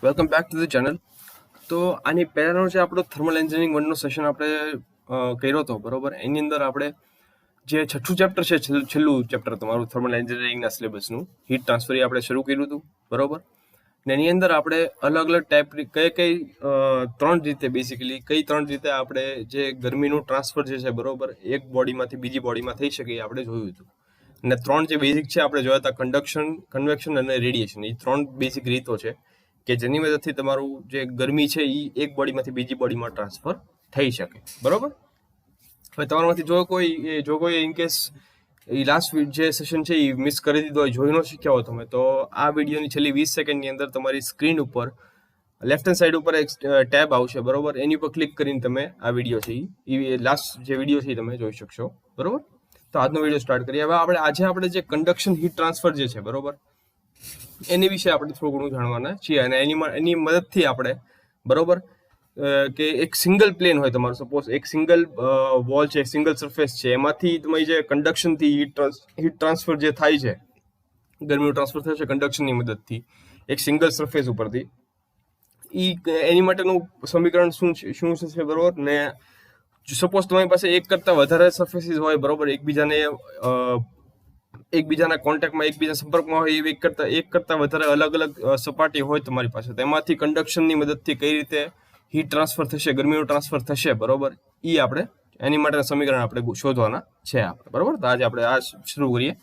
Welcome back to the channel. તો આની પહેલાંનો જે આપણો થર્મલ એન્જિનિયરિંગ 1નો સેશન આપણે કર્યો હતો, બરોબર. એની અંદર આપણે જે છઠ્ઠું ચેપ્ટર છે, છેલ્લું ચેપ્ટર તમારું થર્મલ એન્જિનિયરિંગના સિલેબસનું હીટ ટ્રાન્સફર આપણે શરૂ કર્યું હતું, બરોબર. ને એની અંદર આપણે અલગ અલગ ટાઈપ કઈ ત્રણ રીતે આપણે જે ગરમીનું ટ્રાન્સફર જે છે, બરોબર, એક બોડીમાંથી બીજી બોડીમાં થઈ શકે એ આપણે જોયું હતું. અને ત્રણ જે બેઝિક છે આપણે જોયા હતા, કન્ડક્શન, કન્વેક્શન અને રેડિયેશન. એ ત્રણ બેઝિક રીતો છે કે જેની મદદથી તમારું જે ગરમી છે એ એક બોડીમાંથી બીજી બોડીમાં ટ્રાન્સફર થઈ શકે, બરોબર. હવે તમારામાંથી જો કોઈ ઇનકેસ એ લાસ્ટ જે સેશન છે એ મિસ કરી દીધો હોય, જોઈ ન શીખ્યા હો તમે, તો આ વિડીયોની છેલ્લી 20 સેકન્ડની અંદર તમારી સ્ક્રીન ઉપર લેફ્ટ હેન્ડ સાઈડ ઉપર એક ટેબ આવશે, બરોબર. એની ઉપર ક્લિક કરીને તમે આ વિડીયો છે એ લાસ્ટ જે વિડીયો છે એ તમે જોઈ શકશો, બરોબર. તો આજનો વિડીયો સ્ટાર્ટ કરીએ. હવે આપણે જે કન્ડક્શન હીટ ટ્રાન્સફર જે છે, બરોબર, એની વિશે આપણે થોડું ઘણું જાણવાના છીએ. અને એની મદદથી આપણે, બરોબર, કે એક સિંગલ પ્લેન હોય તમારું, સપોઝ એક સિંગલ વોલ છે, સિંગલ સરફેસ છે, એમાંથી તમારી જે કન્ડક્શનથી હીટ ટ્રાન્સફર જે થાય છે, ગરમીનું ટ્રાન્સફર થાય છે કન્ડક્શનની મદદથી એક સિંગલ સરફેસ ઉપરથી, એની માટેનું સમીકરણ શું છે, બરોબર. ને સપોઝ તમારી પાસે એક કરતાં વધારે સરફેસીસ હોય, બરોબર, એકબીજાના કોન્ટેક્ટમાં, એકબીજાના સંપર્કમાં હોય, એક કરતાં વધારે અલગ અલગ સપાટી હોય તમારી પાસે, તો એમાંથી કન્ડક્શનની મદદથી કઈ રીતે હીટ ટ્રાન્સફર થશે, ગરમીનું ટ્રાન્સફર થશે, બરોબર, એની માટેના સમીકરણ આપણે શોધવાના છે આપણે, બરોબર. તો આજે આપણે આ શરૂ કરીએ.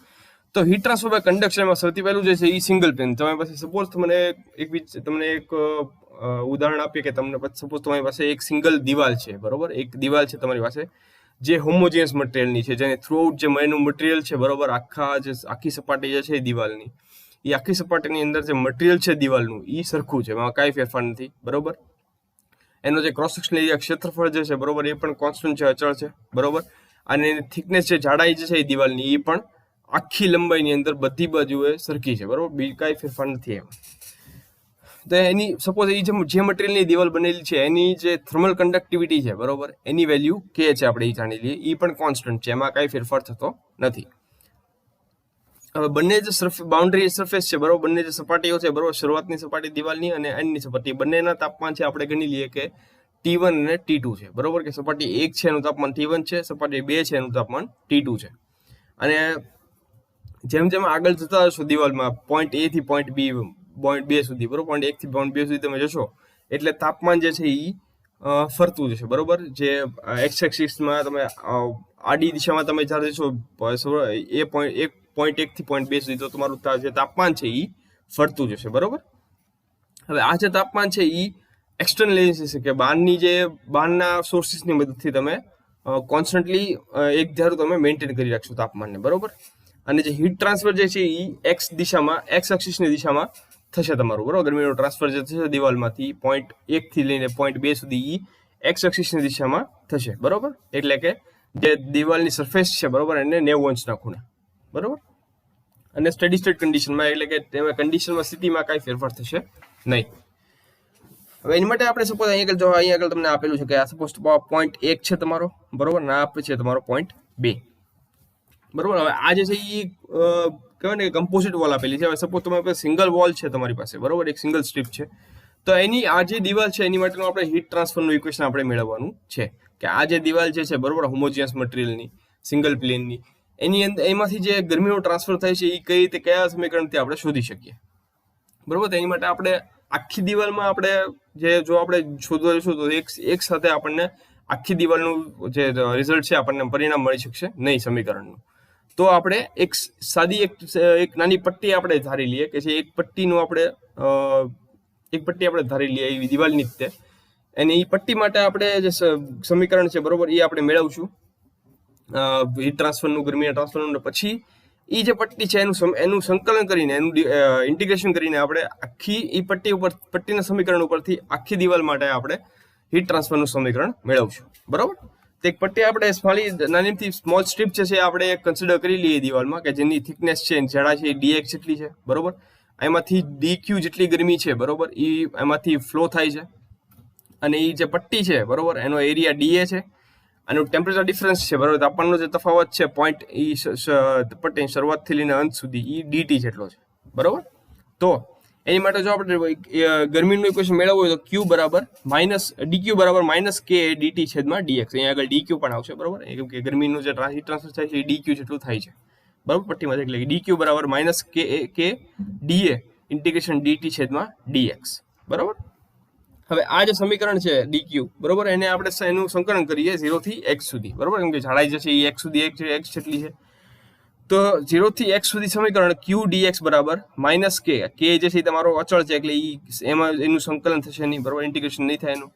તો હીટ ટ્રાન્સફર બાય કન્ડક્શનમાં સૌથી પહેલું જે છે એ સિંગલ પ્લેન. તમારી પાસે સપોઝ તમને એક ઉદાહરણ આપીએ કે સપોઝ તમારી પાસે એક સિંગલ દિવાલ છે, બરોબર. એક દિવાલ છે તમારી પાસે જે હોમોજીનિયસ મટીરિયલની છે, જેને થ્રુઆઉટ જે એનું મટીરિયલ છે, બરોબર, આખી સપાટી જે છે દિવાલની, એ આખી સપાટીની અંદર જે મટીરિયલ છે દિવાલનું એ સરખું છે, એમાં કાંઈ ફેરફાર નથી, બરોબર. એનો જે ક્રોસ સેક્શન એરિયા, ક્ષેત્રફળ જે છે, બરોબર, એ પણ કોન્સ્ટન્ટ છે, અચળ છે, બરોબર. અને એની થિકનેસ છે, જાડાઈ જે છે એ દિવાલની, એ પણ આખી લંબાઈની અંદર બધી બાજુએ સરખી છે, બરોબર, બીજું કાંઈ ફેરફાર નથી એમ. તો એની સપોઝ જે મટીરિયલની દિવાલ બનેલી છે એની જે થર્મલ કન્ડક્ટિવિટી છે, બરોબર, એની વેલ્યુ કે છે આપણે એ જાણી લઈએ, એ પણ કોન્સ્ટન્ટ છે, એમાં કાંઈ ફેરફાર થતો નથી. હવે બંને જે બાઉન્ડ્રી સરફેસ છે, બરોબર, બંને જે સપાટીઓ છે, બરોબર, શરૂઆતની સપાટી દિવાલની અને એન્ડની સપાટી, બંનેના તાપમાન છે આપણે ગણી લઈએ કે T1 અને T2 છે, બરોબર. કે સપાટી 1 છે એનું તાપમાન T1 છે, સપાટી 2 છે એનું તાપમાન T2 છે. અને જેમ જેમ આગળ જતા હશો દિવાલમાં પોઈન્ટ A થી પોઈન્ટ B સુધી, બરોબર, પોઈન્ટ 1 થી પોઈન્ટ 2 સુધી તમે જશો એટલે તાપમાન જે છે એ ફરતું જશે, બરોબર. જે એક્સ એક્સિસમાં તમે આડી દિશામાં તમે જ્યારે જશો પોઈન્ટ 1 થી પોઈન્ટ 2 સુધી, તો તમારું જે તાપમાન છે એ ફરતું જશે, બરોબર. હવે આ જે તાપમાન છે એ એક્સટર્નલ એજન્સી છે કે બહારના સોર્સિસની મદદથી તમે કોન્સ્ટન્ટલી એક ધારું તમે મેન્ટેન કરી રાખશો તાપમાનને, બરોબર. અને જે હીટ ટ્રાન્સફર જે છે એ એક્સ એક્સિસની દિશામાં થશે તમારું, બરોબર. ગરમીનું ટ્રાન્સફર જે થશે દિવાલમાંથી પોઈન્ટ 1 થી લઈને પોઈન્ટ 2 સુધી એક્સ એક્સિસની દિશામાં થશે, બરોબર. એટલે કે જે દિવાલની સરફેસ છે, બરોબર, એને 90 અંશના ખૂણે, બરોબર. અને સ્ટેડી સ્ટેટ કન્ડિશનમાં, એટલે કે તેમાં કન્ડિશનમાં, સ્થિતિમાં કાંઈ ફેરફાર થશે નહીં. હવે એની માટે આપણે સપોઝ અહીંયા આગળ તમને આપેલું છે કે આ સપોઝ પોઈન્ટ 1 છે તમારો, બરોબર, ના આપે છે તમારો પોઈન્ટ 2, બરોબર. હવે આ જે છે એ કહેવાય ને કે કમ્પોઝિટ વોલ આપેલી છે. હવે સપોઝ તમારી પાસે સિંગલ વોલ છે તમારી પાસે, બરોબર, એક સિંગલ સ્ટ્રીપ છે, તો એની આ જે દિવાલ છે એની માટેનું આપણે હીટ ટ્રાન્સફરનું ઇક્વેશન આપણે મેળવવાનું છે કે આ જે દિવાલ જે છે, બરોબર, હોમોજીનિયસ મટીરિયલની સિંગલ પ્લેનની, એની અંદર એમાંથી જે ગરમીનું ટ્રાન્સફર થાય છે એ કઈ રીતે, કયા સમીકરણથી આપણે શોધી શકીએ, બરોબર. તો એની માટે આપણે આખી દિવાલમાં આપણે જો આપણે શોધવા જશું તો એક સાથે આપણને આખી દિવાલનું જે રિઝલ્ટ છે આપણને પરિણામ મળી શકશે નહીં સમીકરણનું. તો આપણે એક નાની પટ્ટી આપણે ધારી લઈએ કે જે એક પટ્ટી આપણે ધારી લઈએ એવી દિવાલની રીતે, અને એ પટ્ટી માટે આપણે જે સમીકરણ છે, બરોબર, એ આપણે મેળવશું હીટ ટ્રાન્સફરનું, ગરમીના ટ્રાન્સફરનું. પછી એ જે પટ્ટી છે એનું સંકલન કરીને, એનું ઇન્ટિગ્રેશન કરીને આપણે આખી એ પટ્ટીના સમીકરણ ઉપરથી આખી દિવાલ માટે આપણે હીટ ટ્રાન્સફરનું સમીકરણ મેળવશું, બરોબર. તો એક પટ્ટી આપણે નાનીથી સ્મોલ સ્ટ્રીપ છે આપણે કન્સિડર કરી લઈએ દિવાલમાં, કે જેની થિકનેસ છે, જાડા છે, dx જેટલી છે, બરોબર. એમાંથી dq જેટલી ગરમી છે, બરોબર, એ એમાંથી ફ્લો થાય છે. અને એ જે પટ્ટી છે, બરોબર, એનો એરિયા dA છે. આનું ટેમ્પરેચર ડિફરન્સ છે, બરોબર, તાપમાનનો જે તફાવત છે પોઈન્ટ પટ્ટીની શરૂઆતથી લઈને અંત સુધી એ dt જેટલો છે, બરોબર. તો એની માટે જો આપણે ગરમીનું ઇક્વેશન મેળવવું હોય તો ક્યુ બરાબર માઇનસ ડીક્યુ બરાબર માઇનસ કે ડીટી છેદમાં ડીએક્સ. અહીંયા આગળ ડીક્યુ પણ આવશે, બરોબર, કેમ કે ગરમીનું જે હીટ ટ્રાન્સફર થાય છે એ ડીક્યુ જેટલું થાય છે, બરાબર, પટ્ટીમાં. એટલે ડીક્યુ બરાબર માઇનસ કે ડીએ ઇન્ટિગ્રેશન ડીટી છેદમાં ડીએક્સ, બરાબર. હવે આ જે સમીકરણ છે ડીક્યુ, બરોબર, એને આપણે એનું સંકલન કરીએ 0 થી x સુધી, બરોબર, કેમ કે જાડાઈ જે છે એ x સુધી x જેટલી છે. તો 0 થી x સુધી સમીકરણ q dx બરાબર માઇનસ કે જે છે તમારો અચળ છે, એટલે એમાં એનું સંકલન થશે નહીં, બરોબર, ઇન્ટિગ્રેશન નહીં થાય એનું.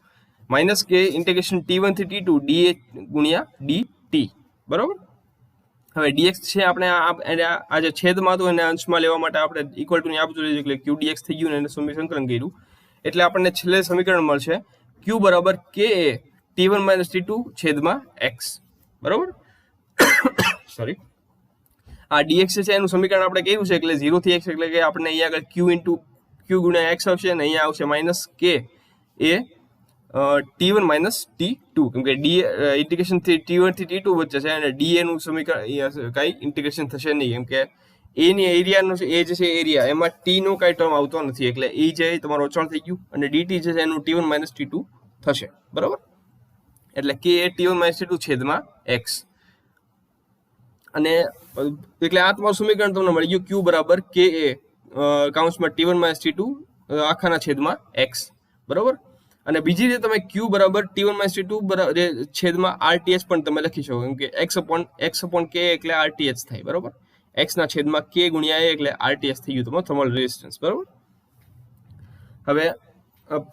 માઇનસ કે ઇન્ટિગ્રેશન t1 થી t2 dA ગુણ્યા dt, બરોબર. હવે dx છે આપણે આ જે છેદમાં હતું એને અંશમાં લેવા માટે આપણે ઇક્વલ ટુ ની આપવું જોઈએ, એટલે q dx થઈ ગયું ને એને સંકલન કર્યું, એટલે આપણને છેલ્લે સમીકરણ મળશે q બરાબર કે t1 - t2 છેદમાં x, બરોબર. સોરી, આ dx છે એનું સમીકરણ આપણે કર્યું છે, એટલે 0 થી x, એટલે કે આપણે અહીંયા આગળ q ગુણ્યા x આવશે અને અહીંયા આવશે માઇનસ કે એ t1 - t2, કેમ કે d ઇન્ટિગ્રેશન થી t1 થી t2 વચ્ચે છે અને da નું સમીકરણ કઈ ઇન્ટિગ્રેશન થશે નહીં, કેમ કે a ની એરિયાનો એ જે છે એરિયા, એમાં t નો કઈ ટર્મ આવતો નથી, એટલે એ જે તમારો અચળ થઈ ગયું અને dt જે છે એનું t1 - t2 થશે, બરોબર. એટલે કે t1 - t2 છેદમાં x, અને એટલે આ તમારું સમીકરણ તમને મળી ગયું q બરાબર કે કૌંસમાં t1 - t2 આખાના છેદમાં x, બરોબર. અને બીજી રીતે તમે q બરાબર t1 - t2 છેદમાં rth પણ તમે લખી શકો, કેમ કે x upon k એટલે rth થાય, બરોબર. x ના છેદમાં k ગુણ્યા a એટલે rth થઈ ગયું તમારું થર્મલ રેઝિસ્ટન્સ, બરોબર. હવે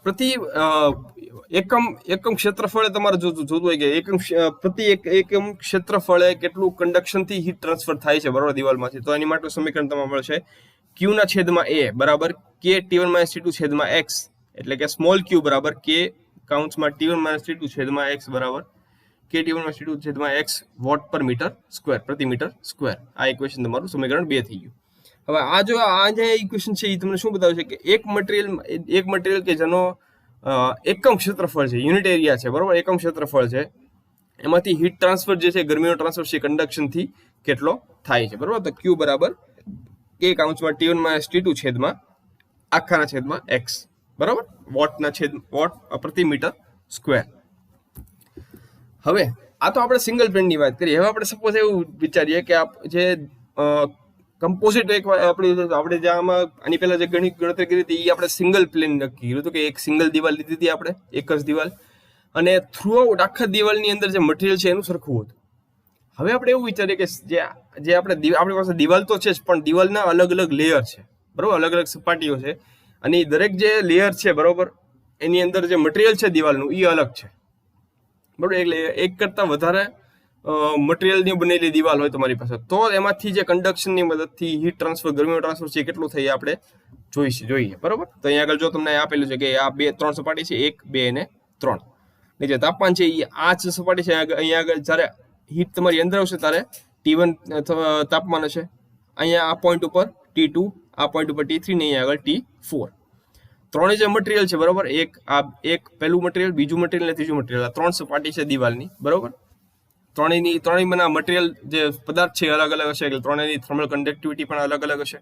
પ્રતિ એકમ ક્ષેત્રફળે તમારે જોતું હોય કે પ્રતિ એકમ ક્ષેત્રફળે કેટલું કંડક્શન થી હીટ ટ્રાન્સફર થાય છે, બરોબર, દિવાલમાંથી. તો એની માટે સમીકરણ તમને મળશે q ના છેદમાં a બરાબર k t1 - t2 છેદમાં x, એટલે કે સ્મોલ q બરાબર k કૌંસમાં t1 - t2 છેદમાં x બરાબર k t1 - t2 છેદમાં x વોટ પર મીટર સ્ક્વેર, પ્રતિ મીટર સ્ક્વેર. આ ઇક્વેશન તમારું સમીકરણ 2 થઈ ગયું. હવે આ જે ઇક્વેશન છે એ તમને શું બતાવે છે કે એક મટીરિયલ કે જેનો એકમ ક્ષેત્રફળ છે, યુનિટ એરિયા છે, બરોબર, એકમ ક્ષેત્રફળ છે, એમાંથી હીટ ટ્રાન્સફર જે છે, ગરમીનો ટ્રાન્સફર છે કન્ડક્શન થી કેટલો થાય છે, બરોબર. તો q બરાબર k કૌંસમાં t1 - t2 છેદમાં આખાના છેદમાં x, બરોબર, વોટ પ્રતિ મીટર સ્ક્વેર. હવે આ તો આપણે સિંગલ પ્લેનની વાત કરીએ. હવે આપણે સપોઝ એવું વિચારીએ કે જે કમ્પોઝિટ આપણે જે આમાં આની પહેલા જે ગણતરી કરી હતી એ આપણે સિંગલ પ્લેન નક્કી કર્યું હતું, કે એક સિંગલ દિવાલ લીધી હતી આપણે, એક જ દિવાલ, અને થ્રુ આઉટ આખા દિવાલની અંદર જે મટીરિયલ છે એનું સરખું હતું. હવે આપણે એવું વિચારીએ કે જે આપણી પાસે દિવાલ તો છે જ, પણ દિવાલના અલગ અલગ લેયર છે, બરોબર, અલગ અલગ સપાટીઓ છે, અને દરેક જે લેયર છે, બરોબર, એની અંદર જે મટીરિયલ છે દિવાલનું એ અલગ છે, બરોબર. એટલે એક કરતા વધારે મટીરિયલની બનેલી દિવાલ હોય તમારી પાસે, તો એમાંથી જે કન્ડક્શનની મદદથી હીટ ટ્રાન્સફર, ગરમીનો ટ્રાન્સફર છે કેટલું થાય આપણે જોઈએ, બરોબર. તો અહીંયા આગળ જો તમને આપેલું છે કે આ 3 સપાટી છે, 1 2 અને 3, ને જે તાપમાન છે એ આ જ સપાટી છે. અહીંયા આગળ જ્યારે હીટ તમારી અંદર આવશે ત્યારે t1 તાપમાન હશે, અહીંયા આ પોઈન્ટ ઉપર t2, આ પોઈન્ટ ઉપર t3 ને અહીંયા આગળ t4. ત્રણે જે મટીરિયલ છે, બરોબર, એક પહેલું મટીરિયલ, બીજું મટીરિયલ અને ત્રીજું મટીરિયલ, આ 3 સપાટી છે દિવાલની, બરોબર. ત્રણેયના મટીરિયલ જે પદાર્થ છે અલગ અલગ હશે, એટલે ત્રણેયની થર્મલ કન્ડક્ટિવિટી પણ અલગ અલગ હશે,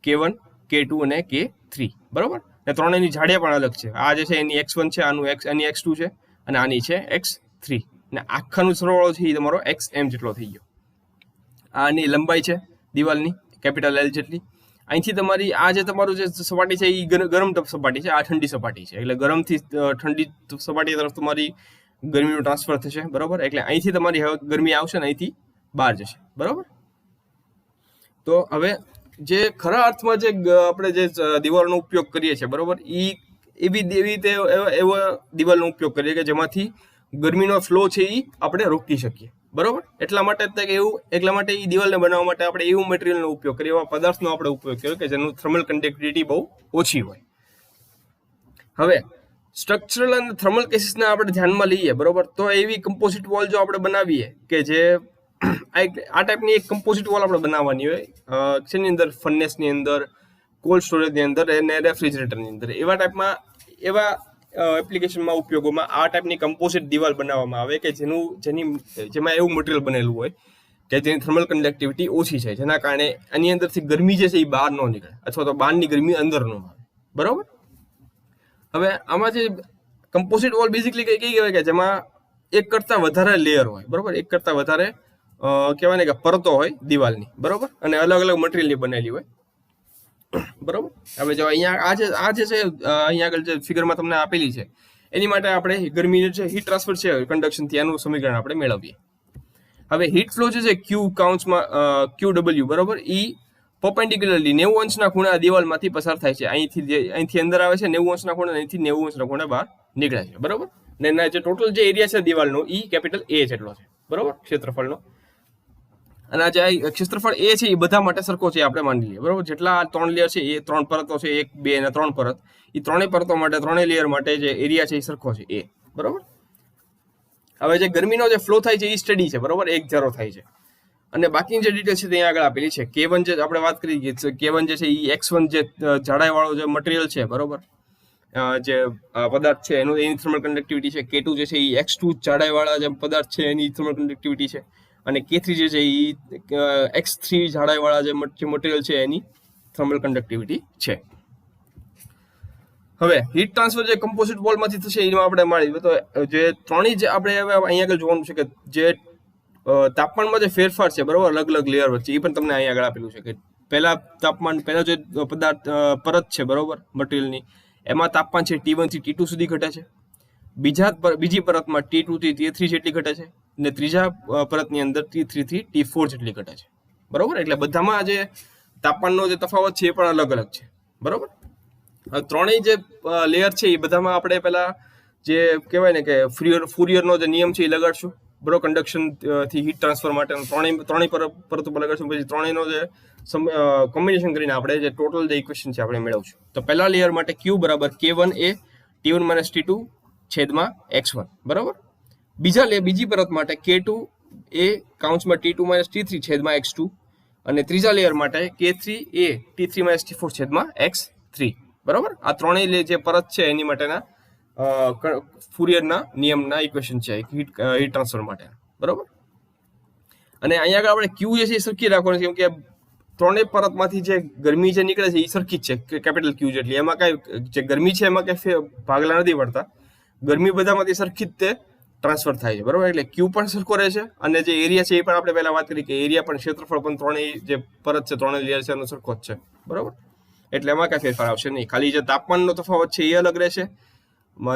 k1 k2 અને k3, બરોબર. ને ત્રણેયની જાડિયા પણ અલગ છે. આ જે છે એની x1 છે, આની x2 છે, અને આની છે x3, ને આખાનું સરવાળો છે એ તમારો xm જેટલો થઈ ગયો. આની લંબાઈ છે દિવાલની કેપિટલ L જેટલી. અહીંથી તમારી આ જે તમારું જે સપાટી છે એ ગરમ સપાટી છે, આ ઠંડી સપાટી છે, એટલે ગરમથી ઠંડી સપાટી તરફ તમારી ગરમીનું ટ્રાન્સફર થશે, બરોબર. એટલે અહીંથી તમારી ગરમી આવશે ને અહીંથી બહાર જશે, બરોબર. તો હવે જે ખરા અર્થમાં જે આપણે જે દિવાલનો ઉપયોગ કરીએ છીએ, બરોબર, એવી રીતે એવો દિવાલનો ઉપયોગ કરીએ કે જેમાંથી ગરમીનો ફ્લો છે એ આપણે રોકી શકીએ, બરોબર. એટલા માટે એ દિવાલને બનાવવા માટે આપણે એવું મટીરિયલનો ઉપયોગ કરીએ, એવા પદાર્થનો આપણે ઉપયોગ કર્યો કે જેનું થર્મલ કન્ડક્ટિવિટી બહુ ઓછી હોય. હવે સ્ટ્રક્ચરલ અને થર્મલ કેસીસને આપણે ધ્યાનમાં લઈએ, બરોબર, તો એવી કમ્પોઝિટ વોલ જો આપણે બનાવીએ કે જે આ ટાઈપની એક કમ્પોઝિટ વોલ આપણે બનાવવાની હોય, જેની અંદર ફર્નેસની અંદર, કોલ્ડ સ્ટોરેજની અંદર અને રેફ્રિજરેટરની અંદર, એવા એપ્લિકેશનમાં ઉપયોગોમાં આ ટાઈપની કમ્પોઝિટ દિવાલ બનાવવામાં આવે કે જેમાં એવું મટીરિયલ બનેલું હોય કે જેની થર્મલ કન્ડક્ટિવિટી ઓછી છે, જેના કારણે આની અંદરથી ગરમી જે છે એ બહાર ન નીકળે, અથવા તો બહારની ગરમી અંદર ન આવે, બરોબર. હવે આમાં જે કમ્પોઝિટ વોલ બેઝિકલી કઈ કહેવાય કે જેમાં એક કરતા વધારે લેયર હોય, બરોબર, એક કરતા વધારે કહેવાય ને કે પરતો હોય દિવાલની, બરોબર, અને અલગ અલગ મટીરિયલની બનેલી હોય, બરોબર. હવે જો અહીંયા આ જે છે અહીંયા આગળ જે ફિગરમાં તમને આપેલી છે એની માટે આપણે ગરમીનું જે હીટ ટ્રાન્સફર છે કન્ડક્શનથી એનું સમીકરણ આપણે મેળવીએ. હવે હીટ ફ્લો જે છે ક્યુ કાઉન્ટ્સમાં QW, બરોબર, ઈ પરપેન્ડિક્યુલરલી 90 અંશના ખૂણે આ દિવાલમાંથી પસાર થાય છે. અહીંથી અંદર આવે છે 90 અંશના ખૂણે, અહીંથી 90 અંશના ખૂણે બહાર નીકળે છે, બરોબર. ને એના જે ટોટલ જે એરિયા છે દિવાલનો ઈ કેપિટલ A જેટલો છે, બરોબર, ક્ષેત્રફળનો. અને આ જે ક્ષેત્રફળ A છે એ બધા માટે સરખો છે આપણે માની લઈએ, બરોબર. જેટલા 3 લેયર છે એ 3 પરતો છે, 1, 2 અને 3 પરત, એ ત્રણેય પરતો માટે, ત્રણેય લેયર માટે જે એરિયા છે એ સરખો છે A, બરોબર. હવે જે ગરમીનો જે ફ્લો થાય છે એ સ્ટડી છે, બરોબર, એક ધારો થાય છે. અને બાકીની જે ડિટેલ છે ત્યાં આગળ આપેલી છે. K1 જે આપણે વાત કરી કે K1 જે છે એ X1 જે જાડાઈ વાળો જે મટીરિયલ છે, બરોબર, જે પદાર્થ છે એનું એની થર્મલ કન્ડક્ટિવિટી છે. K2 જે છે એ X2 જાડાઈ વાળા જે પદાર્થ છે એની થર્મલ કન્ડક્ટિવિટી છે. અને K3 જે છે એ X3 જાડાઈ વાળા જે મટીરિયલ છે એની થર્મલ કન્ડક્ટિવિટી છે. હવે હીટ ટ્રાન્સફર જે કમ્પોઝિટ વોલમાંથી થશે એમાં આપણે માની તો જે ત્રણેય જે આપણે હવે અહીંયા આગળ જોવાનું છે કે જે તાપમાનમાં જે ફેરફાર છે, બરોબર, અલગ અલગ લેયર વચ્ચે, એ પણ તમને અહીંયા આગળ આપેલું છે કે પહેલા જે પદાર્થ પરત છે, બરોબર, મટીરિયલની, એમાં તાપમાન છે T1 થી T2 સુધી ઘટે છે. બીજી પરતમાં T2 થી T3 જેટલી ઘટે છે, અને ત્રીજા પરતની અંદર T3 થી T4 જેટલી ઘટે છે, બરોબર. એટલે બધામાં જે તાપમાનનો જે તફાવત છે એ પણ અલગ અલગ છે, બરોબર. ત્રણેય જે લેયર છે એ બધામાં આપણે પહેલા જે કહેવાય ને કે ફુરિયરનો જે નિયમ છે એ લગાડશું, બરોબર, કન્ડક્શન થી હીટ ટ્રાન્સફર માટે ત્રણેય પરતો પર લગાડશું. પછી ત્રણેયનો જે કોમ્બિનેશન કરીને આપણે જે ટોટલ જે ઇક્વેશન છે આપણે મેળવશું. તો પહેલા લેયર માટે Q બરાબર K1A T1 - T2 છેદમાં X1, બરોબર. બીજી પરત માટે K2A કાઉન્સમાં T2 - T3 છેદમાં X2, અને ત્રીજા લેયર માટે K3A T3 - T4 છેદમાં X3, બરોબર. આ ત્રણેય જે પરત છે એની માટેના ફુરિયરના નિયમના ઇક્વેશન છે હીટ ટ્રાન્સફર માટે, બરોબર. અને અહીંયા આગળ આપણે Q જે છે એ સરખી રાખવાની છે, કેમ કે ત્રણેય પરતમાંથી જે ગરમી જે નીકળે છે એ સરખી જ છે, કેપિટલ Q જેટલી. એમાં કાંઈ જે ગરમી છે એમાં કાંઈ ભાગલા નથી પડતા. ગરમી બધામાંથી સરખી જ તે ટ્રાન્સફર થાય છે, બરોબર. એટલે Q પણ સરખો રહે છે, અને જે એરિયા છે એ પણ આપણે પહેલા વાત કરી કે એરિયા પણ ક્ષેત્રફળ પણ ત્રણેય જે પરત છે, ત્રણેય લેયર છે એનો સરખો જ છે, બરોબર. એટલે એમાં કાંઈ ફેરફાર આવશે નહીં. ખાલી જે તાપમાનનો તફાવત છે એ અલગ રહેશે,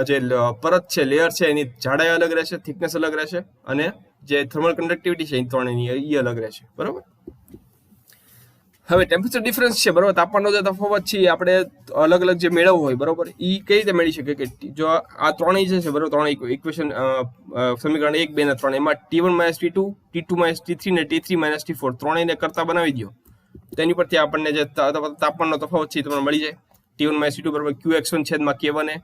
જે પરત છે, લેયર છે, એની જાડાઈ અલગ રહેશે, થિકનેસ અલગ રહેશે, અને જે થર્મલ કન્ડક્ટિવિટી છે એ ત્રણેયની એ અલગ રહેશે, બરોબર. હવે ટેમ્પરેચર ડિફરન્સ છે, બરોબર, તાપમાનનો જે તફાવત છે આપણે અલગ અલગ જે મેળવવો હોય, બરોબર, એ કઈ રીતે મેળવી શકે કે જો આ ત્રણેય જે છે, બરોબર, ત્રણેય ઇક્વેશન સમીકરણ 1, 2 અને 3 એમાં T1 - T2 T2 - T3 ને T3 - T4 ત્રણેયને કરતા બનાવી દો તો એની પરથી આપણને જે તાપમાનનો તફાવત છે એ તમને મળી જાય. T1 - T2 બરાબર QX1 છેદમાં K1A,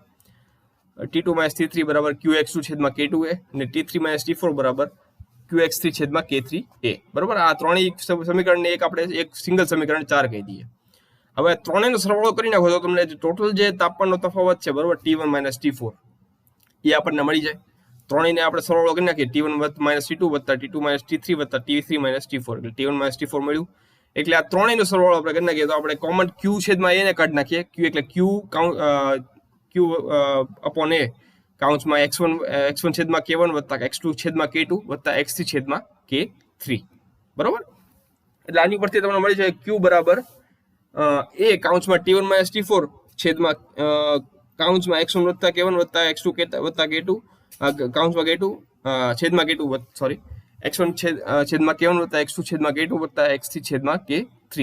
T2 - T3 બરાબર QX2 છેદમાં K2A, અને T3 - T4 બરાબર QX3 છેદમાં K3A, બરોબર. આ ત્રણેય સમીકરણને એક સિંગલ સમીકરણ 4 કહી દઈએ. હવે ત્રણેયનો સરવાળો કરી નાખો તો તમને ટોટલ જે તાપમાનનો તફાવત છે, બરોબર, T1 - T4 એ આપણને મળી જાય. ત્રણેયને આપણે સરવાળો કરી નાખીએ T1 - T2 વત્તા T2 - T3 વત્તા T3 - T4, એટલે T1 - T4 મળ્યું. એટલે આ ત્રણેયનો સરવાળો આપણે કરી નાખીએ તો આપણે કોમન Q છેદમાં A ને કાઢી નાખીએ. Q એટલે Q અપોન A કાઉન્સમાં X1 છેદમાં K1 વત્તા X2 છેદમાં K2 વત્તા X3 છેદમાં K3, બરોબર. એટલે આની પરથી તમને મળી જાય Q બરાબર A કાઉન્સમાં T1 - T4 છેદમાં કાઉન્સમાં X1 વત્તા K1 વત્તા X2 વત્તા K2 કાઉન્સમાં K2 છેદમાં K2 સોરી X1 છેદમાં K1 વત્તા X2 છેદમાં K2 વત્તા X3 છેદમાં K3.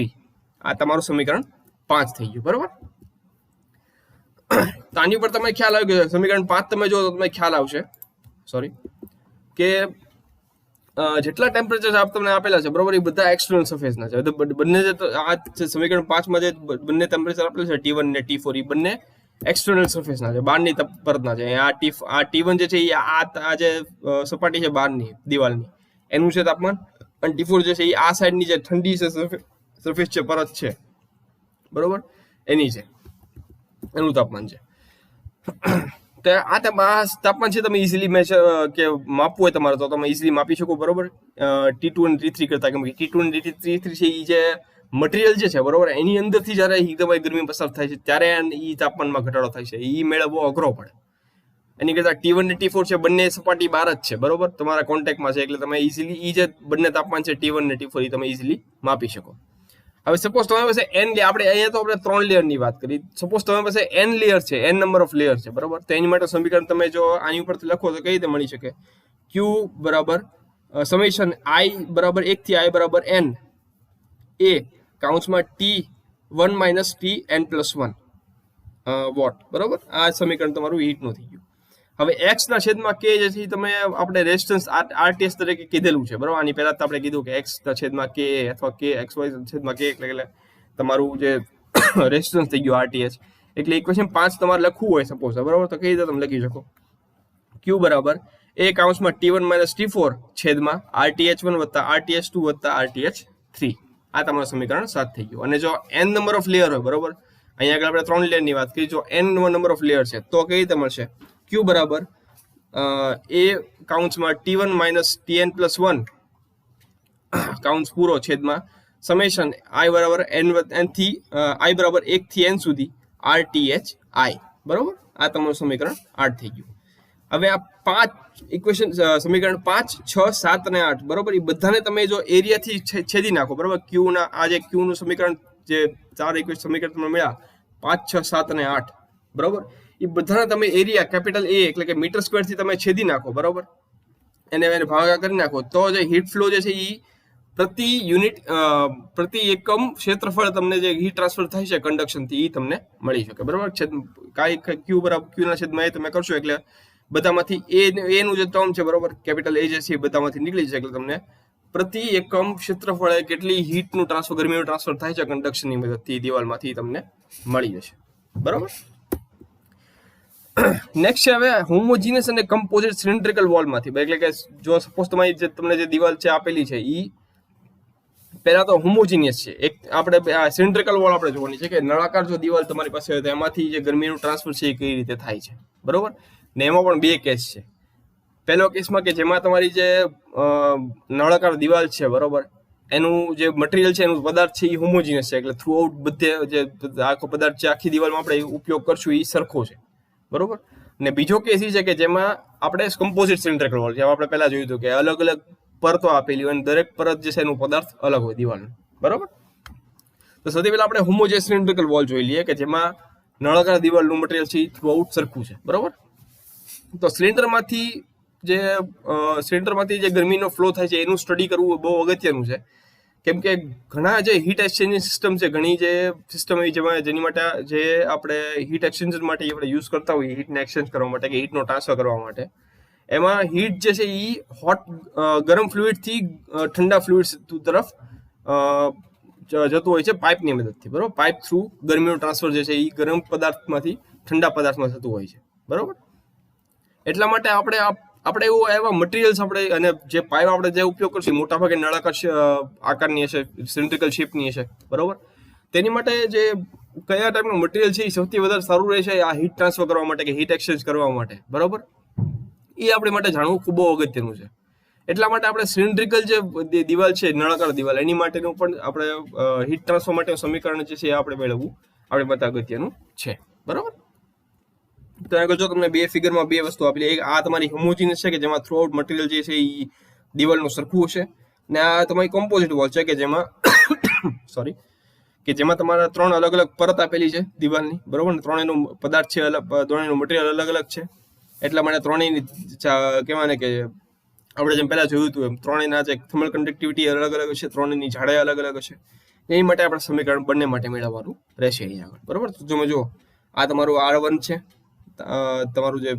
આ તમારું સમીકરણ 5 થઈ ગયું, બરોબર. તો આની પર તમને ખ્યાલ આવી ગયો. સમીકરણ 5 તમે જો તો તમને ખ્યાલ આવશે કે જેટલા ટેમ્પરેચર તમને આપેલા છે, બરોબર, એ બધા એક્સટર્નલ સરફેસના છે. બંને જે આ સમીકરણ 5 માં જે બંને ટેમ્પરેચર આપેલું છે T1 અને T4 એ બંને એક્સટર્નલ સરફેસના છે, બહારની પરતના છે. આ T1 જે છે એ આ જે સપાટી છે બહારની દિવાલની એનું છે તાપમાન, અને T4 જે છે એ આ સાઈડની જે ઠંડી છે સરફેસ છે, પરત છે, બરોબર, એની છે, એનું તાપમાન છે. તો આ તાપમાન છે તમે ઇઝીલી કે માપવું હોય તમારે તો તમે ઇઝીલી માપી શકો, બરોબર, T2 અને T3 કરતા. કેમ કે T2 અને T3 છે એ જે મટીરિયલ જે છે બરોબર એની અંદરથી જ્યારે એકદમ ગરમી પસાર થાય છે ત્યારે એ તાપમાનમાં ઘટાડો થાય છે. એ મેળવવો અઘરો પડે. એની કરતા T1 ને T4 છે બંને સપાટી બહાર જ છે બરોબર, તમારા કોન્ટેક્ટમાં છે, એટલે તમે ઇઝીલી એ જે બંને તાપમાન છે T1 ને T4 એ તમે ઇઝીલી માપી શકો. હવે સપોઝ તમારી પાસે n આપણે અહીંયા તો આપણે 3 લેયરની વાત કરી. સપોઝ તમારી પાસે n લેયર છે, n નંબર ઓફ લેયર છે બરોબર, તો એની માટે સમીકરણ તમે જો આની ઉપરથી લખો તો કઈ રીતે મળી શકે? Q બરાબર સમેશન i બરાબર 1 થી i બરાબર n a કાઉન્સમાં T1 માઇનસ Tn પ્લસ 1 વોટ બરોબર. આ સમીકરણ તમારું હીટનું થઈ ગયું. હવે x ના છેદમાં k જે છે તમે આપણે રેઝિસ્ટન્સ rts તરીકે કીધેલું છે બરોબર. આની પહેલા તો આપણે કીધું કે x ના છેદમાં k અથવા k xy છેદમાં k એટલે તમારું જે રેઝિસ્ટન્સ થઈ ગયું rts. એટલે ઇક્વેશન 5 તમારે લખવું હોય સપોઝ બરોબર, તો કઈ રીતે તમે લખી શકો? q બરાબર a કાઉન્સમાં T1 માઇનસ T4 છેદમાં rth1 વત્તા rth2 વત્તા rth3. આ તમારું સમીકરણ 7 થઈ ગયું. અને જો n નંબર ઓફ લેયર હોય બરોબર, અહીંયા આગળ આપણે 3 લેયરની વાત કરી, જો n નંબર ઓફ લેયર છે તો કઈ રીતે મળશે? Q બરાબર a કાઉન્સમાં T1 માઇનસ Tn પ્લસ 1 કાઉન્સ પૂરો છેદમાં સમેશન i બરાબર n થી i બરાબર 1 થી n સુધી rth i બરોબર. આ તમારું સમીકરણ 8 થઈ ગયું. હવે આ 5 ઇક્વેશન સમીકરણ 5, 6, 7 અને 8 બરોબર, એ બધાને તમે જો એરિયાથી છેદી નાખો બરોબર. Q ના આ જે Q નું સમીકરણ જે 4 ઇક્વેશન સમીકરણ તમને મળ્યા 5, 6, 7 અને 8 બરોબર, એ બધાના તમે એરિયા કેપિટલ A એટલે કે મીટર સ્ક્વેર થી તમે છેદી નાખો બરોબર, એને ભાગાકાર કરી નાખો તો જે હીટ ફ્લો જે છે એ પ્રતિ યુનિટ પ્રતિ એકમ ક્ષેત્રફળ તમને જે હીટ ટ્રાન્સફર થાય છે કન્ડક્શન થી એ તમને મળી શકે બરોબર. કાંઈ Q બરાબર Q ના છેદમાં એ તમે કરશો એટલે બધામાંથી A નું જે ટર્મ છે બરોબર, કેપિટલ A જે છે એ બધામાંથી નીકળી જશે, એટલે તમને પ્રતિ એકમ ક્ષેત્રફળે કેટલી હીટનું ટ્રાન્સફર ગરમીનું ટ્રાન્સફર થાય છે કન્ડક્શનની મદદથી દિવાલમાંથી તમને મળી જશે બરોબર. નેક્સ્ટ છે હવે હોમોજીનિયસ અને કમ્પોઝિટ સિલિન્ડ્રિકલ વોલમાંથી. એટલે કે જો સપોઝ તમારી જે તમને જે દિવાલ છે આપેલી છે એ પહેલા તો હોમોજીનિયસ છે. એક આપણે સિલિન્ડ્રિકલ વોલ આપણે જોવાની છે કે નળાકાર જો દિવાલ તમારી પાસે હોય તો એમાંથી જે ગરમીનું ટ્રાન્સફર છે એ કઈ રીતે થાય છે બરોબર. ને એમાં પણ બે કેસ છે. પહેલો કેસમાં કે જેમાં તમારી જે નળાકાર દિવાલ છે બરોબર, એનું જે મટીરિયલ છે એનું પદાર્થ છે એ હોમોજીનિયસ છે, એટલે થ્રુ આઉટ બધે જે આખો પદાર્થ છે આખી દિવાલમાં આપણે ઉપયોગ કરશું એ સરખો છે બરોબર. ને બીજો કેસ એ છે કે જેમાં આપણે કમ્પોઝિટ સિલિન્ડ્રિકલ વોલ, જેમાં આપણે પહેલા જોયું હતું કે અલગ અલગ પરતો આપેલી હોય અને દરેક પરત જે છે એનું પદાર્થ અલગ હોય દિવાલનું બરોબર. તો સૌથી પહેલા આપણે હોમોજીનિયસ સિલિન્ડ્રિકલ વોલ જોઈ લઈએ કે જેમાં નળાકાર દિવાલનું મટીરિયલ છે એ થ્રુ આઉટ સરખું છે બરોબર. તો સિલિન્ડરમાંથી જે ગરમીનો ફ્લો થાય છે એનું સ્ટડી કરવું બહુ અગત્યનું છે, કેમ કે ઘણા જે હીટ એક્સચેન્જિંગ સિસ્ટમ છે, ઘણી જે સિસ્ટમ એવી જેની માટે જે આપણે હીટ એક્સચેન્જર માટે આપણે યુઝ કરતા હોઈએ હીટને એક્સચેન્જ કરવા માટે કે હીટનો ટ્રાન્સફર કરવા માટે, એમાં હીટ જે છે એ ગરમ ફ્લુઇડથી ઠંડા ફ્લુઇડ તરફ જતું હોય છે પાઇપની મદદથી બરોબર. પાઇપ થ્રુ ગરમીનું ટ્રાન્સફર જે છે એ ગરમ પદાર્થમાંથી ઠંડા પદાર્થમાં થતું હોય છે બરોબર. એટલા માટે આપણે એવા મટીરિયલ્સ આપણે અને જે પાઇપ આપણે જે ઉપયોગ કરશું મોટાભાગે નળાકાર આકારની હશે, સિલિન્ડ્રિકલ શેપની હશે બરોબર. તેની માટે જે કયા ટાઈપનું મટીરિયલ છે એ સૌથી વધારે સારું રહેશે આ હીટ ટ્રાન્સફર કરવા માટે કે હીટ એક્સચેન્જ કરવા માટે બરોબર, એ આપણી માટે જાણવું ખૂબ અગત્યનું છે. એટલા માટે આપણે સિલિન્ડ્રિકલ જે દિવાલ છે નળાકાર દિવાલ એની માટેનું પણ આપણે હીટ ટ્રાન્સફર માટેનું સમીકરણ જે છે એ આપણે મેળવવું આપણી માટે અગત્યનું છે બરોબર. તો આગળ જો તમને બે ફિગરમાં બે વસ્તુ આપેલી, એક આ તમારી હોમોજીનિયસ છે કે જેમાં થ્રુ આઉટ મટીરિયલ જે છે એ દિવાલનું સરખું હશે, ને આ તમારી કમ્પોઝિટ વોલ છે કે જેમાં જેમાં તમારા 3 અલગ અલગ પરત આપેલી છે દિવાલની બરોબર, ને ત્રણેયનું પદાર્થ છે અલગ, ત્રણેયનું મટીરિયલ અલગ અલગ છે. એટલા માટે ત્રણેયની કહેવાય ને કે આપણે જેમ પહેલા જોયું હતું એમ ત્રણેયના જે થર્મલ કન્ડક્ટિવિટી અલગ અલગ હશે, ત્રણેયની જાડાઈ અલગ અલગ હશે. એની માટે આપણે સમીકરણ બંને માટે મેળવવાનું રહેશે અહીંયા આગળ બરોબર. તો તમે જુઓ આ તમારું R1 છે, તમારું જે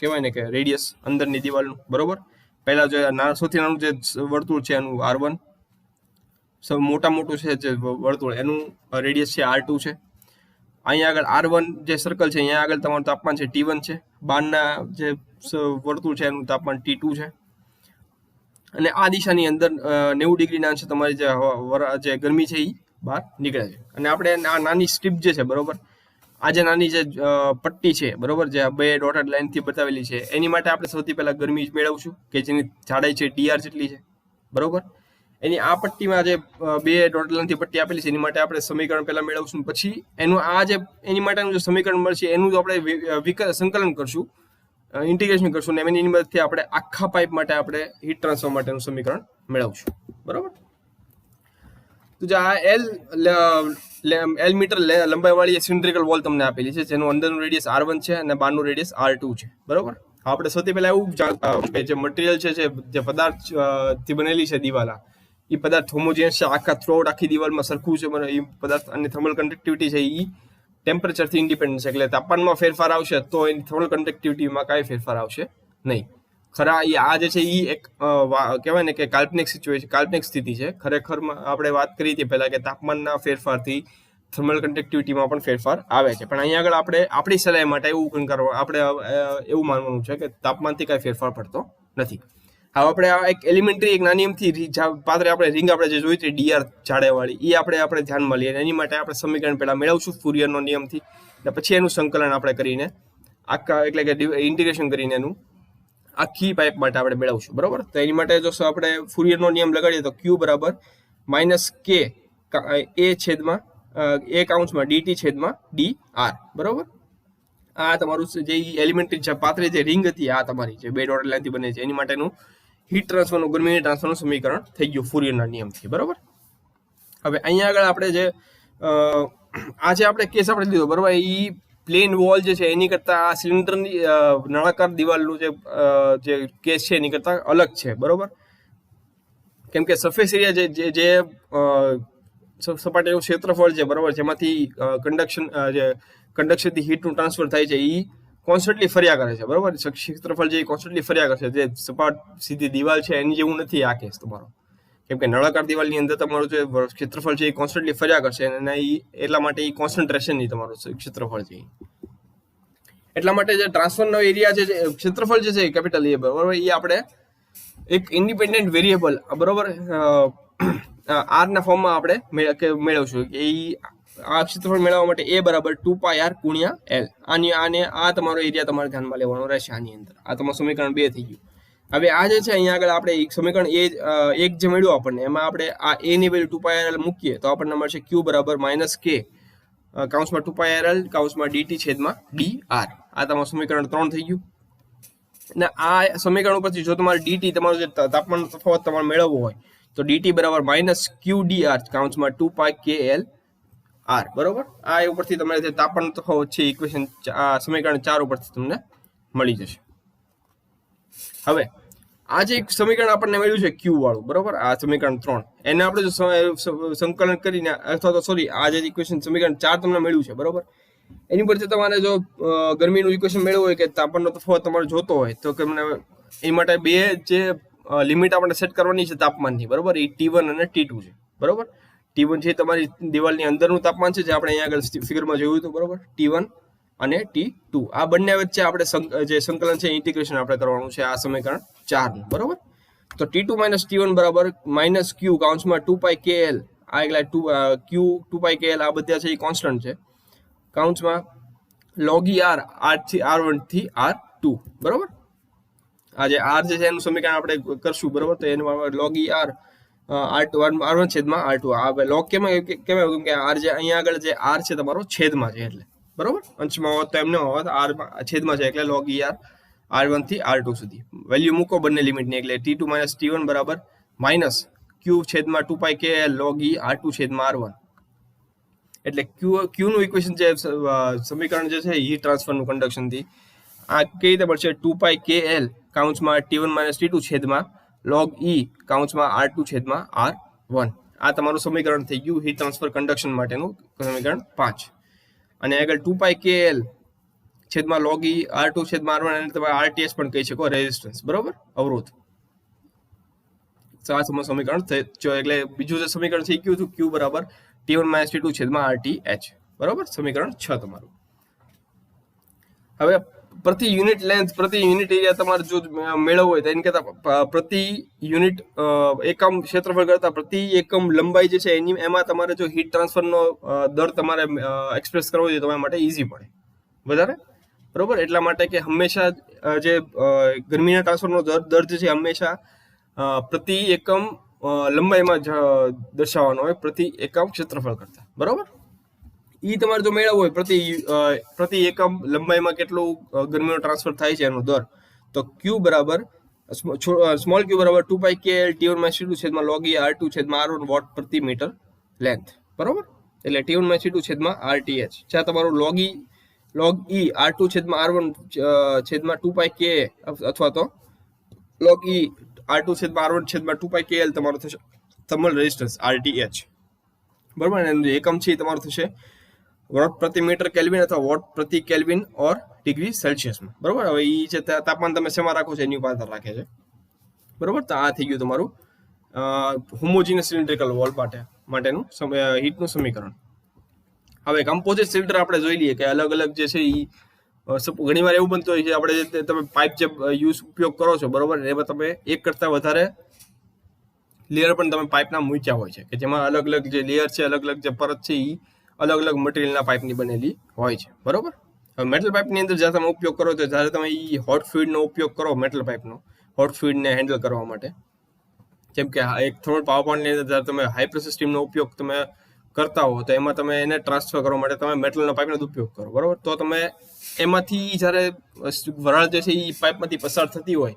કહેવાય ને કે રેડિયસ અંદરની દિવાલનું બરોબર. પહેલા જે સૌથી નાનું જે વર્તુળ છે એનું R1, મોટું છે જે વર્તુળ એનું રેડિયસ છે R2 છે. અહીંયા આગળ R1 જે સર્કલ છે અહીંયા આગળ તમારું તાપમાન છે T1 છે, બહારના જે વર્તુળ છે એનું તાપમાન T2 છે. અને આ દિશાની અંદર 90 ડિગ્રીના અંશે તમારી જે ગરમી છે એ બહાર નીકળે છે. અને આપણે આ નાની સ્ટ્રીપ જે છે બરોબર, આ જે નાની જે પટ્ટી છે બરોબર, જે બે ડોટેડ લાઇનથી બતાવેલી છે એની માટે આપણે સૌથી પહેલા ગરમી મેળવશું કે જેની જાડાઈ છે dr જેટલી છે બરોબર. એની આ પટ્ટીમાં જે બે ડોટેડ લાઇનથી પટ્ટી આપેલી છે એની માટે આપણે સમીકરણ પહેલા મેળવશું, પછી એનું આ જે એની માટેનું જે સમીકરણ મળશે એનું જો આપણે સંકલન કરશું, ઇન્ટિગ્રેશન કરશું ને એની મદદથી આપણે આખા પાઇપ માટે આપણે હીટ ટ્રાન્સફર માટેનું સમીકરણ મેળવશું. બરોબર. તો જે આ એલ મીટર લંબાઈવાળી સિલિન્ડ્રિકલ વોલ તમને આપેલી છે, જેનું અંદરનું રેડિયસ R1 છે અને બહારનું રેડિયસ R2 છે. બરોબર. આપણે સૌથી પહેલા એવું કે જે મટીરિયલ છે, જે પદાર્થથી બનેલી છે દિવાલ, એ પદાર્થ હોમોજીનિયસ છે, આખા થ્રોઆઉટ આખી દિવાલમાં સરખું છે. એ પદાર્થ અને થર્મલ કન્ડક્ટિવિટી છે એ ટેમ્પરેચરથી ઇન્ડિપેન્ડન્ટ છે, એટલે તાપમાનમાં ફેરફાર આવશે તો એની થર્મલ કન્ડક્ટિવિટીમાં કાંઈ ફેરફાર આવશે નહીં. ખરા આ જે છે એ એક કહેવાય ને કે કાલ્પનિક સિચ્યુએશન, કાલ્પનિક સ્થિતિ છે. ખરેખરમાં આપણે વાત કરી હતી પહેલા કે તાપમાનના ફેરફારથી થર્મલ કન્ડક્ટિવિટીમાં પણ ફેરફાર આવે છે, પણ અહીંયા આગળ આપણે આપણી સલાહ માટે એવું કરવા આપણે એવું માનવાનું છે કે તાપમાનથી કાંઈ ફેરફાર પડતો નથી. હવે આપણે આ એક એલિમેન્ટરી એક નાની એમથી પાત્ર આપણે રિંગ આપણે જે જોઈ હતી DR જાડેવાળી, એ આપણે ધ્યાનમાં લઈએ. એની માટે આપણે સમીકરણ પહેલા મેળવશું ફુરિયરનો નિયમથી, અને પછી એનું સંકલન આપણે કરીને આખા એટલે કે ઇન્ટિગ્રેશન કરીને એનું આખી પાઇપ માટે આપણે મેળવશું. બરોબર. તો એની માટે જો આપણે ફુરિયરનો નિયમ લગાડીએ તો Q બરાબર -K A કાઉન્સમાં DT છેદમાં DR. બરોબર. આ તમારું જે એલિમેન્ટરી પાતળી જે રિંગ હતી, આ તમારી જે બે ડોટેડ લાઇનથી બને છે, એની માટેનું હીટ ટ્રાન્સફરનું ગરમી ટ્રાન્સફરનું સમીકરણ થઈ ગયું ફુરિયરના નિયમથી. બરોબર. હવે અહીંયા આગળ આપણે જે આ જે આપણે કેસ આપણે લીધો, બરોબર, એ પ્લેન વોલ જે છે એની કરતાં આ સિલિન્ડરની નળાકાર દિવાલનું જે કેસ છે એની કરતાં અલગ છે. બરોબર. કેમ કે સરફેસ એરિયા જે સપાટીનું ક્ષેત્રફળ છે, બરોબર, જેમાંથી કન્ડક્શનથી હીટનું ટ્રાન્સફર થાય છે, એ કોન્સ્ટન્ટલી ફર્યા કરે છે. બરોબર. ક્ષેત્રફળ જે કોન્સ્ટન્ટલી ફર્યા કરશે, જે સપાટ સીધી દિવાલ છે એની જેવું નથી આ કેસ તમારો. કેમ કે નળાકાર દિવાલની અંદર તમારું જે ક્ષેત્રફળ છે એ કોન્સ્ટન્ટલી ફર્યા કરશે, અને એટલા માટે એ કોન્સન્ટ્રેશન નહીં તમારું ક્ષેત્રફળ છે. એટલા માટે જે ટ્રાન્સફરનો એરિયા છે, ક્ષેત્રફળ જે છે કેપિટલ એ, બરોબર, એ આપણે એક ઇન્ડિપેન્ડન્ટ વેરિયેબલ, બરોબર, R ના ફોર્મમાં આપણે મેળવશું. એ આ ક્ષેત્રફળ મેળવવા માટે A બરાબર 2πr × L. આ તમારો એરિયા તમારે ધ્યાનમાં લેવાનો રહેશે આની અંદર. આ તમારું સમીકરણ 2 થઈ ગયું. હવે આ જે છે અહીંયા આગળ આપણે સમીકરણ એક જે મળ્યું આપણને, એમાં આપણે આ A ની વેલ્યુ 2πrl મૂકીએ તો આપણને મળશે Q બરાબર -K કાઉન્સમાં 2πrl કાઉન્સમાં DT છેદમાં DR. આ તમારું સમીકરણ 3 થઈ ગયું. અને આ સમીકરણ ઉપરથી જો તમારે DT તમારું જે તાપમાન તફાવત તમારે મેળવવો હોય તો DT બરાબર -QDR કાઉન્સમાં 2πKL R. બરોબર. આ ઉપરથી તમારે જે તાપમાન તફાવત છે ઇક્વેશન સમીકરણ 4 ઉપરથી તમને મળી જશે. હવે આ જે સમીકરણ આપણને મળ્યું છે Q વાળું, બરોબર, આ સમીકરણ 3, એને આપણે જો સંકલન કરીને અથવા તો સોરી આ જે ઇક્વેશન સમીકરણ 4 તમને મળ્યું છે, બરોબર, એની પરથી તમારે જો ગરમીનું ઇક્વેશન મેળવવું હોય કે તાપમાનનો તફાવત તમારે જોતો હોય તો એ માટે બે જે લિમિટ આપણે સેટ કરવાની છે તાપમાનની, બરોબર, એ T1 અને T2 છે. બરોબર. T1 છે તમારી દિવાલની અંદરનું તાપમાન છે, જે આપણે અહીંયા આગળ ફિગરમાં જોયું હતું. બરોબર. T1 અને T2 આ બંને વચ્ચે આપણે જે સંકલન છે ઇન્ટિગ્રેશન આપણે કરવાનું છે આ સમીકરણ 4 નું. બરોબર. તો T2 - T1 બરાબર -Q કાઉન્સમાં 2πKL. આ એટલે Q 2πKL આ બધા છે એ કોન્સ્ટન્ટ છે, કાઉન્સમાં log R R1 થી R2. બરોબર. આ જે R જે છે એનું સમીકરણ આપણે કરશું, બરોબર, તો એનું log R R1 છેદમાં R2. આ log કેમ કે R જે અહીંયા આગળ જે R છે તમારો છેદમાં છે, એટલે બરોબર, અંશમાં હોત તો એમને હોત, R છેદમાં છે એટલે log R1 થી R2 સુધી વેલ્યુ મૂકો બંને લિમિટની, એટલે T2 - T1 બરાબર -Q છેદમાં 2πKL log R2 છેદમાં R1. એટલે Q નું ઇક્વેશન છે સમીકરણ જે છે હીટ ટ્રાન્સફરનું કન્ડક્શનથી આ કઈ રીતે મળશે? 2πKL કાઉન્સમાં T1 - T2 છેદમાં log કાઉન્સમાં R2 છેદમાં R1. આ તમારું સમીકરણ થઈ ગયું હીટ ટ્રાન્સફર કન્ડક્શન માટેનું સમીકરણ 5. અને આગળ 2πKL છેદમાં log R2 છેદમાં R1, અને તમે RTS પણ કહી શકો, રેઝિસ્ટન્સ, બરોબર, અવરોધ. આ સમીકરણ જો એટલે બીજું જે સમીકરણ થઈ ગયું હતું Q બરાબર T1 - T2 છેદમાં RTH. બરોબર, સમીકરણ 6 તમારું. હવે પ્રતિ યુનિટ લેન્થ પ્રતિ યુનિટ એરિયા તમારે જો મેળવવો હોય તો એની કરતા પ્રતિ યુનિટ એકમ ક્ષેત્રફળ કરતા પ્રતિ એકમ લંબાઈ જે છે એમાં તમારે જો હીટ ટ્રાન્સફરનો દર તમારે એક્સપ્રેસ કરવો જોઈએ તમારા માટે ઈઝી પડે વધારે. બરોબર. એટલા માટે કે હંમેશા જે ગરમીના ટ્રાન્સફરનો દર જે છે હંમેશા પ્રતિ એકમ લંબાઈમાં દર્શાવવાનો હોય પ્રતિ એકમ ક્ષેત્રફળ કરતા, બરોબર. એ તમારે જો મેળવવો હોય પ્રતિ એકમ લંબાઈમાં કેટલું ગરમીનો ટ્રાન્સફર થાય છે એનો દર, તો ક્યુ બરાબર સ્મોલ ક્યુ બરાબર 2 π KL T1 - T2 છેદમાં log E R2 છેદમાં R1 વોટ પ્રતિ મીટર લેન્થ, બરોબર. એટલે T1 - T2 છેદમાં RTH, જ્યાં તમારું log E R2 છેદમાં R1 છેદમાં 2 π K અથવા તો log E R2 છેદમાં R1 છેદમાં 2 π KL તમારું થશે થર્મલ રેઝિસ્ટન્સ RTH, બરોબર. અને એકમ છે તમારું થશે વોટ પ્રતિ મીટર કેલ્વિન અથવા વોટ પ્રતિ કેલ્વિન ઓર ડિગ્રી સેલ્સિયસમાં, બરોબર. હવે એ જે તાપમાન તમે શેમાં રાખો છો એની ઉપર આધાર રાખે છે, બરોબર. તો આ થઈ ગયું તમારું હોમોજીનિયસ સિલિન્ડ્રિકલ વોલ માટેનું હીટનું સમીકરણ. હવે કમ્પોઝિટ સિલિન્ડર આપણે જોઈ લઈએ કે અલગ અલગ જે છે એ ઘણી વાર એવું બનતું હોય છે આપણે તમે પાઇપ જે ઉપયોગ કરો છો, બરોબર, એમાં તમે એક કરતાં વધારે લેયર પણ તમે પાઇપના મૂક્યા હોય છે કે જેમાં અલગ અલગ જે લેયર છે, અલગ અલગ જે પરત છે એ અલગ અલગ મટીરિયલના પાઇપની બનેલી હોય છે, બરોબર. હવે મેટલ પાઇપની અંદર જ્યારે તમે ઉપયોગ કરો તો જ્યારે તમે એ હોટ ફ્લુઇડનો ઉપયોગ કરો, મેટલ પાઇપનો હોટ ફ્લુઇડને હેન્ડલ કરવા માટે, જેમ કે એક થર્મલ પાવર પ્લાન્ટની અંદર જ્યારે તમે હાઈ પ્રેશર સ્ટીમનો ઉપયોગ તમે કરતા હો તો એમાં તમે એને ટ્રાન્સફર કરવા માટે તમે મેટલના પાઇપનો જ ઉપયોગ કરો, બરોબર. તો તમે એમાંથી જ્યારે વરાળ જે છે એ પાઇપમાંથી પસાર થતી હોય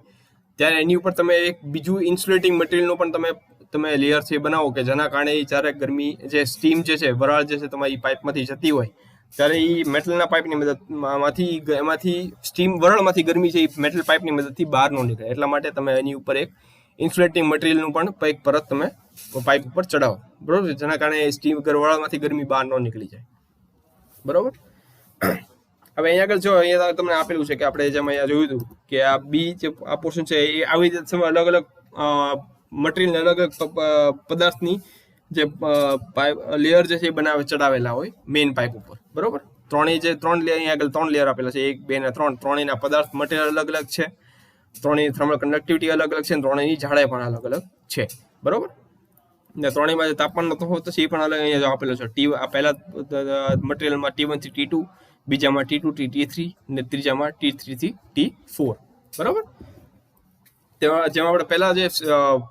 ત્યારે એની ઉપર તમે એક બીજું ઇન્સ્યુલેટિંગ મટીરિયલનું પણ તમે લેયર છે બનાવો કે જેના કારણે જ્યારે ગરમી જે સ્ટીમ જે છે, વરાળ જે છે તમારી પાઇપમાંથી જતી હોય ત્યારે એ મેટલના પાઇપની મદદમાંથી એમાંથી સ્ટીમ વરાળમાંથી ગરમી છે એ મેટલ પાઇપની મદદથી બહાર ન નીકળે, એટલા માટે તમે એની ઉપર એક ઇન્સ્યુલેટિંગ મટીરિયલનું પણ એક પરત તમે પાઇપ ઉપર ચડાવો, બરોબર, જેના કારણે સ્ટીમ વરાળમાંથી ગરમી બહાર ન નીકળી જાય, બરોબર. હવે અહીંયા આગળ જો અહીંયા તમને આપેલું છે કે આપણે જેમ અહીંયા જોયું હતું કે આ બી જે આ પોર્શન છે એ આવી રીતે અલગ અલગ મટીરિયલ અલગ અલગ પદાર્થની જે લેયર જે છે એ ચડાવેલા હોય મેઇન પાઇપ ઉપર, બરોબર. ત્રણ લેયર અહીંયા આગળ 3 લેયર આપેલા છે, 1 2 અને 3. ત્રણેયના પદાર્થ મટીરિયલ અલગ અલગ છે, ત્રણેય થર્મલ કન્ડક્ટિવિટી અલગ અલગ છે, ત્રણેયની જાડાઈ પણ અલગ અલગ છે, બરોબર. ને ત્રણેયમાં જે તાપમાનનો તફાવત છે એ પણ અલગ અહીંયા આપેલો છે. આ પહેલા મટીરિયલમાં T1 થી T2, બીજામાં T2 થી T3 ને ત્રીજામાં T3 થી T4, બરોબર. જેમાં આપણે પહેલા જે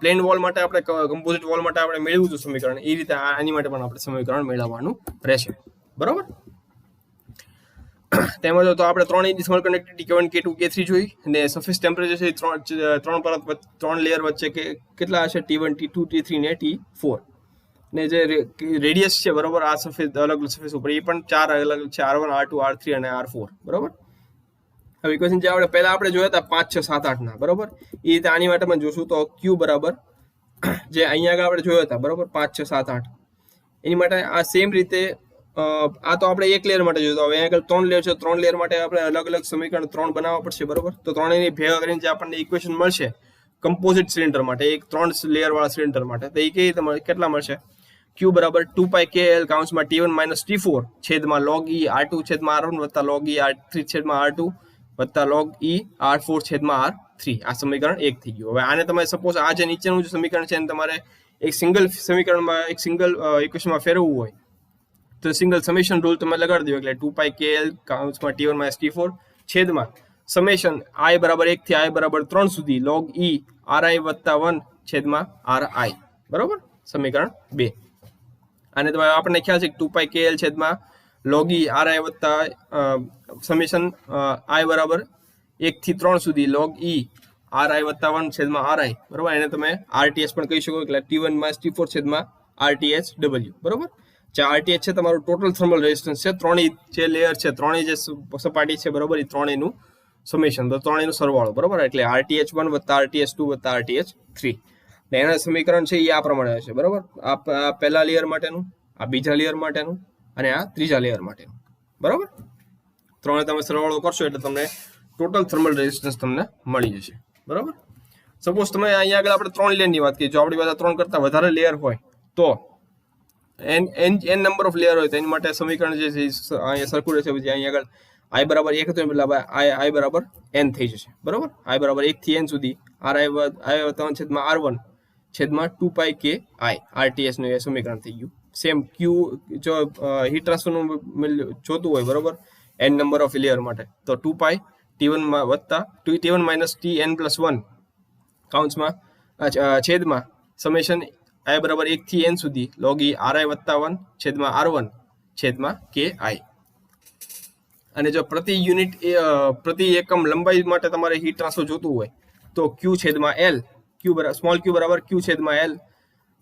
પ્લેન વોલ માટે આપણે કમ્પોઝિટ વોલ માટે આપણે મેળવ્યું હતું સમીકરણ, એ રીતે આની માટે પણ આપણે સમીકરણ મેળવવાનું રહેશે, બરોબર. તેમાં તો આપણે ત્રણેયની thermal conductivity K1 K2 K3 જોઈ અને સરફેસ ટેમ્પરેચર છે ત્રણ લેયર વચ્ચે કેટલા હશે T1 T2 T3 ને T4, ને જે રેડિયસ છે, બરોબર, આ સફેદ અલગ સરફેસ ઉપર એ પણ 4 અલગ છે, R1 R2 R3 અને R4, બરોબર. હવે ઇક્વેશન જે પહેલા આપણે જોયા હતા 5 6 7 8 ના, બરોબર, એ રીતે આની માટે પણ જોશું તો Q બરાબર જે અહીંયા આગળ આપણે જોયા હતા, બરોબર, 5 6 7 8 એની માટે આ સેમ રીતે આ તો આપણે એક લેયર માટે જોયું. હવે અહીંયા આગળ 3 લેયર છે, 3 લેયર માટે આપણે અલગ અલગ સમીકરણ 3 બનાવવા પડશે, બરોબર. તો ત્રણેયની ભેગા કરીને જે આપણને ઇક્વેશન મળશે કમ્પોઝિટ સિલિન્ડર માટે, એક 3 લેયર વાળા સિલિન્ડર માટે, તો એ કેવી રીતે કેટલા મળશે? Q બરાબર 2 π KL કાઉન્સમાં T1 - T4 છેદમાં log E R2 છેદમાં R1 વત્તા log E R3 છેદમાં R2 વત્તા log E R4 છેદમાં R3. આ સમીકરણ 1 થઈ ગયું. હવે આને તમે સપોઝ આ જે નીચેનું જે સમીકરણ છે એને તમારે એક સિંગલ સમીકરણમાં એક સિંગલ ઇક્વેશનમાં ફેરવવું હોય તો સિંગલ સમેશન રૂલ તમે લગાડી દો, એટલે 2 π KL કાઉન્સમાં T1 - T4 છેદમાં સમેશન I બરાબર 1 થી I બરાબર 3 સુધી log E RI વત્તા 1 છેદમાં RI, બરોબર, સમીકરણ 2. અને તમે આપણને ખ્યાલ છે કે 2 π KL છેદમાં log E RI વત્તા સમેશન I બરાબર 1 થી 3 સુધી log E RI વત્તા 1 છેદમાં RI, બરોબર. એને તમે RTS પણ કહી શકો, એટલે T1 - T4 છેદમાં RTH W, બરોબર. જે RTH છે તમારું ટોટલ થર્મલ રેઝિસ્ટન્સ છે, ત્રણેય જે લેયર છે, ત્રણેય જે સપાટી છે, બરોબર, એ ત્રણેયનું સમેશન, તો ત્રણેયનું સરવાળો, બરોબર, એટલે RTH1 વત્તા RTH2 વત્તા RTH3. ને એના સમીકરણ છે એ આ પ્રમાણે હશે, બરોબર. આ પહેલા લેયર માટેનું, આ બીજા લેયર માટેનું અને આ ત્રીજા લેયર માટેનું, બરોબર. ત્રણે તમે સરવાળો કરશો એટલે તમને ટોટલ થર્મલ રેઝિસ્ટન્સ તમને મળી જશે, બરોબર. સપોઝ તમે અહીંયા આગળ આપણે 3 લેયરની વાત કરીએ, જો આપણી પાસે 3 કરતાં વધારે લેયર હોય તો n નંબર ઓફ લેયર હોય તો એની માટે સમીકરણ જે છે અહીંયા સરખું રહેશે. પછી અહીંયા આગળ I બરાબર 1 હતો એટલે I બરાબર n થઈ જશે, બરોબર. I બરાબર 1 થી n સુધી RI છેદમાં R1 છેદમાં 2 π KI RTS નું એ સમીકરણ થઈ ગયું. સેમ Q જો હીટ ટ્રાન્સફરનું જોતું હોય, બરોબર, n નંબર ઓફ લેયર માટે તો 2 π T1 વત્તા T1 - Tn + 1 કાઉન્સમાં છેદમાં સમેશન i બરાબર 1 થી n સુધી log e ri વત્તા 1 છેદમાં r1 છેદમાં ki. અને જો પ્રતિ એકમ લંબાઈ માટે તમારે હીટ ટ્રાન્સફર જોતું હોય તો q છેદમાં l સ્મોલ q બરાબર q છેદમાં l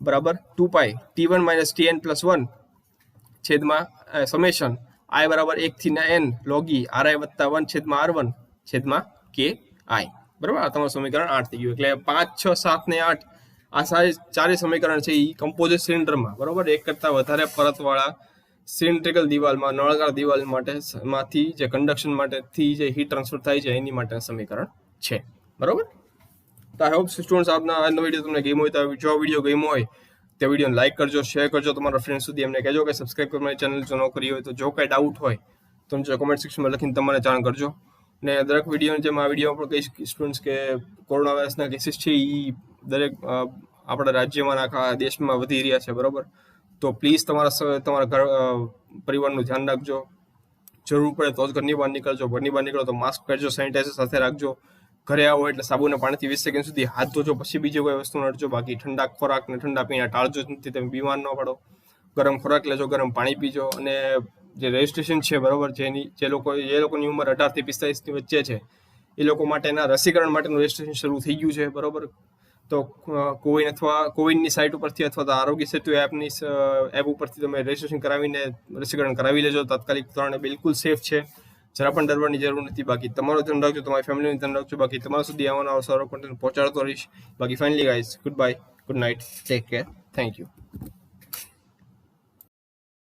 બરાબર 2 પાઈ t1 - tn + 1 છેદમાં સમેશન i બરાબર 1 થી n log e ri વત્તા 1 છેદમાં r1 છેદમાં ki. બરાબર, આ તમારું સમીકરણ 8 થઈ ગયું. એટલે 5, 6, 7 ને 8 આ ચારે સમીકરણ છે એ કમ્પોઝિટ સિલિન્ડરમાં, બરાબર, એક કરતા વધારે પરતવાળા સિલિન્ડ્રિકલ દિવાલમાં, નળાકાર દિવાલ માટે માંથી જે કન્ડક્શન માટેથી જે હીટ ટ્રાન્સફર થાય છે એની માટેનું સમીકરણ છે. બરાબર, તો આઈ હોપ સ્ટુડન્ટ્સ આજનો વિડીયો તમને ગમ્યો હોય તો જો વિડીયો ગમ્યો હોય તે વિડીયોને લાઈક કરજો, શેર કરજો તમારા ફ્રેન્ડ સુધી. એમને કહેજો કે સબસ્ક્રાઈબ કરો મારી ચેનલ જો ન કરી હોય તો. જો કાંઈ ડાઉટ હોય તો નીચે કોમેન્ટ સેક્શનમાં લખીને તમને જાણ કરજો. ને દરેક વિડીયોની જેમ આ વિડીયો પણ કહીશ સ્ટુડન્ટ્સ કે કોરોના વાયરસના કેસીસ છે એ દરેક આપણા રાજ્યમાં આખા દેશમાં વધી રહ્યા છે. બરાબર, તો પ્લીઝ તમારા ઘર પરિવારનું ધ્યાન રાખજો. જરૂર પડે તો જ ઘરની બહાર નીકળજો. ઘરની બહાર નીકળો તો માસ્ક પહેરજો, સેનિટાઈઝર સાથે રાખજો. ઘરે આવો એટલે સાબુના પાણીથી 20 સેકન્ડ સુધી હાથ ધોજો, પછી બીજી કોઈ વસ્તુ નડજો. બાકી ઠંડા ખોરાક ને ઠંડા પીણા ટાળજો, જેથી તમે બીમાર ન પડો. ગરમ ખોરાક લેજો, ગરમ પાણી પીજો. અને જે રજિસ્ટ્રેશન છે, બરાબર, જે લોકોની ઉંમર 18 થી 45 ની વચ્ચે છે એ લોકો માટેના રસીકરણ માટેનું રજિસ્ટ્રેશન શરૂ થઈ ગયું છે. બરાબર, તો કોવિનની સાઇટ ઉપરથી અથવા તો આરોગ્ય સેતુ એપ ઉપરથી તમે રજિસ્ટ્રેશન કરાવીને રસીકરણ કરાવી લેજો. તાત્કાલિક ધોરણે બિલકુલ સેફ છે, જરા પણ ડરવાની જરૂર નથી. બાકી તમારું ધ્યાન રાખજો, તમારી ફેમિલીનું ધ્યાન રાખજો. બાકી તમારા સુધી આવવાનો સારો કોન્ટેન્ટ પહોંચાડતો રહીશ. બાકી finally guys, good bye, good night, take care, thank you.